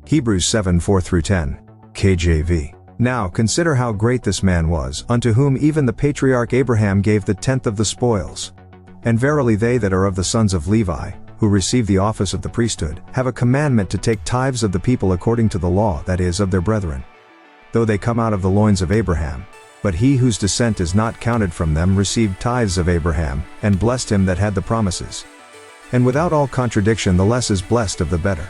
Hebrews 7:4-10, KJV. Now consider how great this man was, unto whom even the patriarch Abraham gave the tenth of the spoils. And verily they that are of the sons of Levi, who receive the office of the priesthood, have a commandment to take tithes of the people according to the law, that is, of their brethren. Though they come out of the loins of Abraham. But he whose descent is not counted from them received tithes of Abraham, and blessed him that had the promises. And without all contradiction the less is blessed of the better.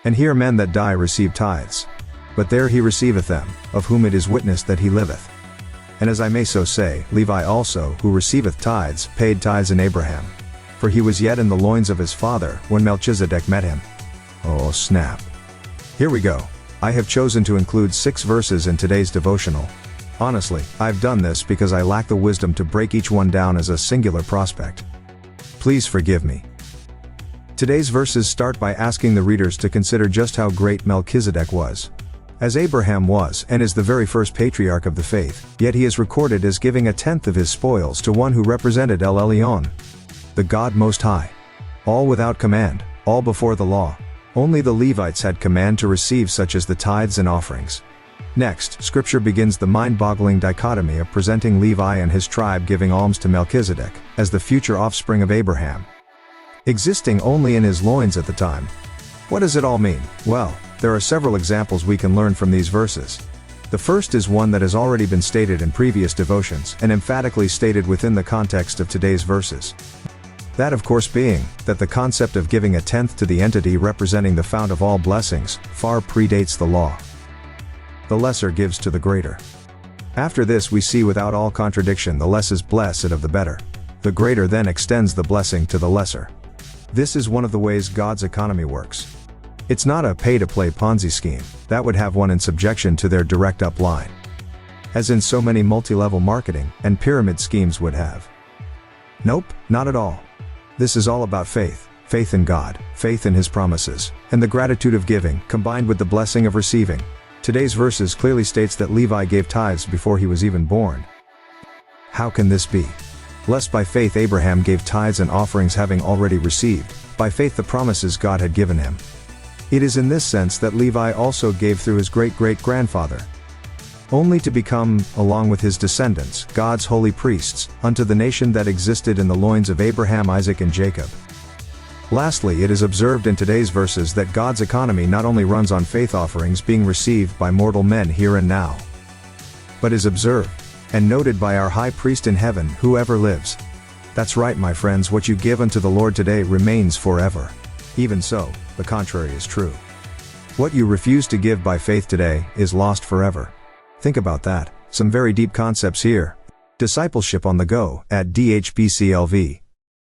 And here men that die receive tithes. But there he receiveth them, of whom it is witnessed that he liveth. And as I may so say, Levi also, who receiveth tithes, paid tithes in Abraham. For he was yet in the loins of his father, when Melchizedek met him. Oh snap. Here we go. I have chosen to include 6 verses in today's devotional. Honestly, I've done this because I lack the wisdom to break each one down as a singular prospect. Please forgive me. Today's verses start by asking the readers to consider just how great Melchizedek was. As Abraham was and is the very first patriarch of the faith, yet he is recorded as giving a tenth of his spoils to one who represented El Elyon, the God Most High. All without command, all before the law. Only the Levites had command to receive such as the tithes and offerings. Next, Scripture begins the mind-boggling dichotomy of presenting Levi and his tribe giving alms to Melchizedek, as the future offspring of Abraham, existing only in his loins at the time. What does it all mean? Well, there are several examples we can learn from these verses. The first is one that has already been stated in previous devotions and emphatically stated within the context of today's verses. That of course being, that the concept of giving a tenth to the entity representing the fount of all blessings, far predates the law. The lesser gives to the greater. After this we see without all contradiction the less is blessed of the better. The greater then extends the blessing to the lesser. This is one of the ways God's economy works. It's not a pay-to-play Ponzi scheme, that would have one in subjection to their direct upline, as in so many multi-level marketing and pyramid schemes would have. Nope, not at all. This is all about faith, faith in God, faith in His promises, and the gratitude of giving, combined with the blessing of receiving. Today's verses clearly states that Levi gave tithes before he was even born. How can this be? Lest by faith Abraham gave tithes and offerings having already received, by faith the promises God had given him. It is in this sense that Levi also gave through his great-great-grandfather, only to become, along with his descendants, God's holy priests, unto the nation that existed in the loins of Abraham, Isaac and Jacob. Lastly, it is observed in today's verses that God's economy not only runs on faith offerings being received by mortal men here and now, but is observed and noted by our high priest in heaven, who ever lives. That's right, my friends, what you give unto the Lord today remains forever. Even so, the contrary is true. What you refuse to give by faith today is lost forever. Think about that. Some very deep concepts here. Discipleship on the go at DHBCLV.